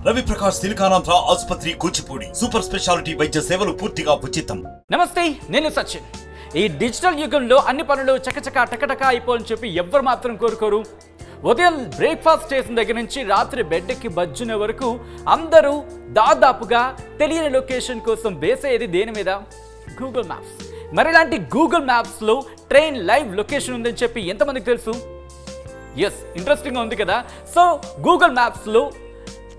రవి ప్రకాష్ సిలికానాంధ్ర ఆసుపత్రి Kuchipudi super speciality వైద్య సేవలు పూర్తిగా ఉచితం. నమస్తే, నేను సచిన్. ఈ డిజిటల్ యుగంలో అన్ని పనులు చకచక టకటక అయిపోని చెప్పి ఎవ్వరు మాత్రం కోరుకోరు. ఉదయం బ్రేక్ఫాస్ట్ చేసిన దగ్గర నుంచి రాత్రి బెడ్కి బజ్జునే వరకు అందరూ దాదాపుగా తెలియని లొకేషన్ కోసం వేసేది దేని మీద? Google maps. మరి ఇలాంటి గూగుల్ మ్యాప్స్లో ట్రైన్ లైవ్ లొకేషన్ ఉందని చెప్పి ఎంతమందికి తెలుసు? ఎస్, ఇంట్రెస్టింగ్గా ఉంది కదా. సో గూగుల్ మ్యాప్స్లో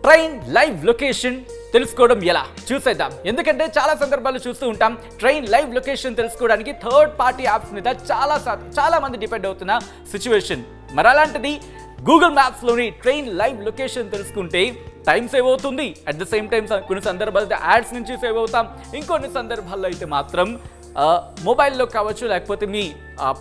ట్రైన్ లైవ్ లొకేషన్ తెలుసుకోవడం ఎలా చూసేద్దాం. ఎందుకంటే చాలా సందర్భాలు చూస్తూ ఉంటాం, ట్రైన్ లైవ్ లొకేషన్ తెలుసుకోవడానికి థర్డ్ పార్టీ యాప్స్ మీద చాలా మంది డిపెండ్ అవుతున్న సిచ్యువేషన్. మరి అలాంటిది గూగుల్ మ్యాప్స్లోని ట్రైన్ లైవ్ లొకేషన్ తెలుసుకుంటే టైం సేవ్ అవుతుంది. అట్ ద సేమ్ టైం కొన్ని సందర్భాల్లో యాడ్స్ నుంచి సేవ్ అవుతాం. ఇంకొన్ని సందర్భాల్లో అయితే మాత్రం మొబైల్లో కావచ్చు, లేకపోతే మీ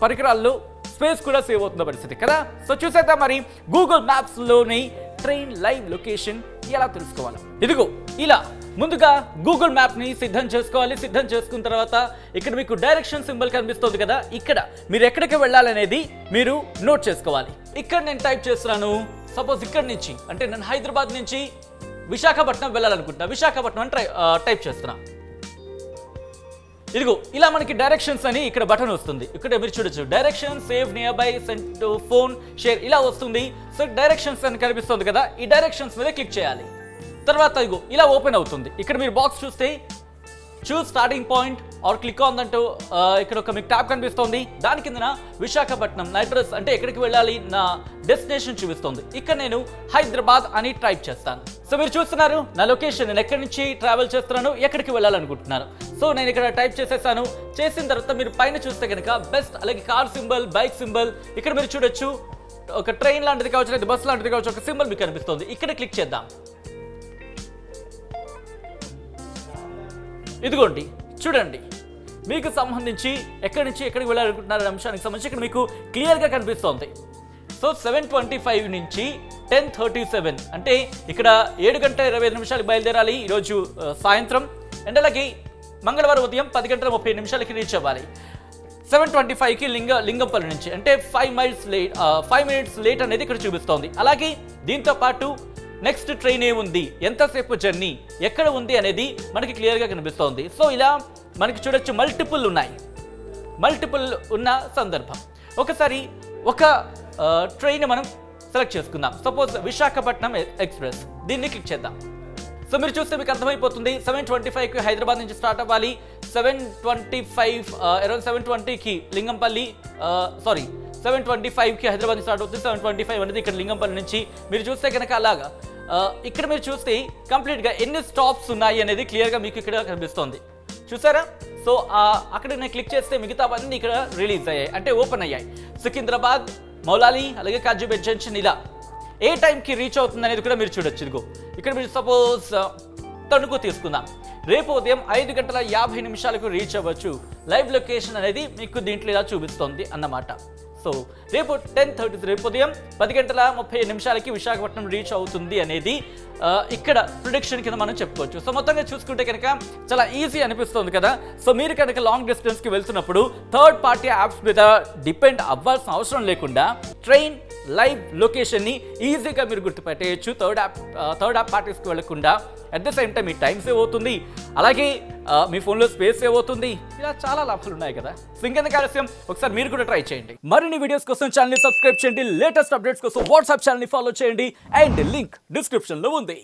పరికరాల్లో స్పేస్ కూడా సేవ్ అవుతున్న పరిస్థితి కదా. సో చూసేద్దాం మరి గూగుల్ మ్యాప్స్లోని ట్రైన్ లైవ్ లొకేషన్ ఎలా తెలుసుకోవాలి. ఇదిగో ఇలా ముందుగా గూగుల్ మ్యాప్ని సిద్ధం చేసుకోవాలి. సిద్ధం చేసుకున్న తర్వాత ఇక్కడ మీకు డైరెక్షన్ సింబల్ కనిపిస్తుంది కదా, ఇక్కడ మీరు ఎక్కడికి వెళ్ళాలనేది మీరు నోట్ చేసుకోవాలి. ఇక్కడ నేను టైప్ చేస్తున్నాను, సపోజ్ ఇక్కడ నుంచి, అంటే నేను హైదరాబాద్ నుంచి విశాఖపట్నం వెళ్ళాలనుకుంటున్నా. విశాఖపట్నం అని టైప్ చేస్తున్నా. ఇదిగో ఇలా మనకి డైరెక్షన్స్ అని ఇక్కడ బటన్ వస్తుంది. ఇక్కడ మీరు చూడొచ్చు, direction, save, near by, send to phone, share ఇలా వస్తుంది. సో డైరెక్షన్స్ అని కనిపిస్తుంది కదా, ఈ డైరెక్షన్స్ మీద క్లిక్ చేయాలి. తర్వాత ఇగో ఇలా ఓపెన్ అవుతుంది. ఇక్కడ మీరు బాక్స్ చూస్తే choose starting point or click on అంటూ ఇక్కడ ఒక మీకు ట్యాబ్ కనిపిస్తుంది. దాని కిందన విశాఖపట్నం నా అడ్రస్, అంటే ఎక్కడికి వెళ్ళాలి నా డెస్టినేషన్ చూపిస్తుంది. ఇక్కడ నేను హైదరాబాద్ అని టైప్ చేస్తాను. సో మీరు చూస్తున్నారు నా లొకేషన్, నేను ఎక్కడి నుంచి ట్రావెల్ చేస్తున్నాను, ఎక్కడికి వెళ్ళాలనుకుంటున్నాను. సో నేను ఇక్కడ టైప్ చేసేసాను. చేసిన తర్వాత మీరు పైన చూస్తే కనుక బెస్ట్, అలాగే కార్ సింబల్, బైక్ సింబల్, ఇక్కడ మీరు చూడొచ్చు ఒక ట్రైన్ లాంటిది కావచ్చు, లేదా బస్ లాంటిది కావచ్చు, ఒక సింబల్ మీకు కనిపిస్తుంది. ఇక్కడ క్లిక్ చేద్దాం. ఇదిగోండి చూడండి, మీకు సంబంధించి ఎక్కడి నుంచి ఎక్కడికి వెళ్ళాలనుకుంటున్నారనే అంశానికి సంబంధించి ఇక్కడ మీకు క్లియర్గా కనిపిస్తుంది. సో 7:25 నుంచి 10:37, అంటే ఇక్కడ 7:25 బయలుదేరాలి ఈరోజు సాయంత్రం. అండ్ అలాగే మంగళవారం ఉదయం 10:30 రీచ్ అవ్వాలి. 7:25కి లింగంపల్లి నుంచి, అంటే 5 మినిట్స్ లేట్ అనేది ఇక్కడ చూపిస్తోంది. అలాగే దీంతో పాటు నెక్స్ట్ ట్రైన్ ఏముంది, ఎంతసేపు జర్నీ, ఎక్కడ ఉంది అనేది మనకి క్లియర్గా కనిపిస్తోంది. సో ఇలా మనకి చూడొచ్చు మల్టిపుల్ ఉన్నాయి. మల్టిపుల్ ఉన్న సందర్భం. ఒకసారి ఒక ట్రైన్ మనం సెలెక్ట్ చేసుకుందాం. సపోజ్ విశాఖపట్నం ఎక్స్ప్రెస్, దీన్ని క్లిక్ చేద్దాం. సో మీరు చూస్తే మీకు అర్థమైపోతుంది, 7:25కి హైదరాబాద్ నుంచి స్టార్ట్ అవ్వాలి. 7:20కి లింగంపల్లి, 7:25కి హైదరాబాద్ నుంచి స్టార్ట్ అవుతుంది. 7:25 అనేది ఇక్కడ లింగంపల్లి నుంచి. మీరు చూస్తే కనుక అలాగా ఇక్కడ మీరు చూస్తే కంప్లీట్గా ఎన్ని స్టాప్స్ ఉన్నాయి అనేది క్లియర్గా మీకు ఇక్కడ కనిపిస్తుంది. చూసారా? సో అక్కడ నేను క్లిక్ చేస్తే మిగతావన్నీ ఇక్కడ రిలీజ్ అయ్యాయి, అంటే ఓపెన్ అయ్యాయి. సికింద్రాబాద్, మౌలాలి, అలాగే కాజీపేట్ జంక్షన్, ఇలా ఏ టైంకి రీచ్ అవుతుంది అనేది కూడా మీరు చూడొచ్చు. ఇదిగో ఇక్కడ మీరు సపోజ్ తణుకు తీసుకుందాం. రేపు ఉదయం 5:50 రీచ్ అవ్వచ్చు. లైవ్ లొకేషన్ అనేది మీకు దీంట్లో ఇలా చూపిస్తుంది అన్నమాట. సో రేపు 10:30, రేపు ఉదయం 10:30 విశాఖపట్నం రీచ్ అవుతుంది అనేది ఇక్కడ ప్రిడిక్షన్ కింద మనం చెప్పుకోవచ్చు. సో మొత్తంగా చూసుకుంటే కనుక చాలా ఈజీ అనిపిస్తుంది కదా. సో మీరు కనుక లాంగ్ డిస్టెన్స్కి వెళ్తున్నప్పుడు థర్డ్ పార్టీ యాప్స్ మీద డిపెండ్ అవ్వాల్సిన అవసరం లేకుండా ట్రైన్ లైవ్ లొకేషన్ని ఈజీగా మీరు గుర్తుపెట్టేయచ్చు. థర్డ్ యాప్ పార్టీస్కి వెళ్లకుండా. At the same time me time save అవుతుంది, అలాగే మీ ఫోన్లో స్పేస్ సేవ్ అవుతుంది. ఇలా చాలా లాభాలు ఉన్నాయి కదా. సో ఇంకెందుకు ఆలస్యం, ఒకసారి మీరు కూడా ట్రై చేయండి. మరిన్ని వీడియోస్ కోసం ఛానల్ని సబ్స్క్రైబ్ చేయండి. లేటెస్ట్ అప్డేట్స్ కోసం వాట్సాప్ ఛానల్ని ఫాలో చేయండి. అండ్ లింక్ డిస్క్రిప్షన్లో ఉంది.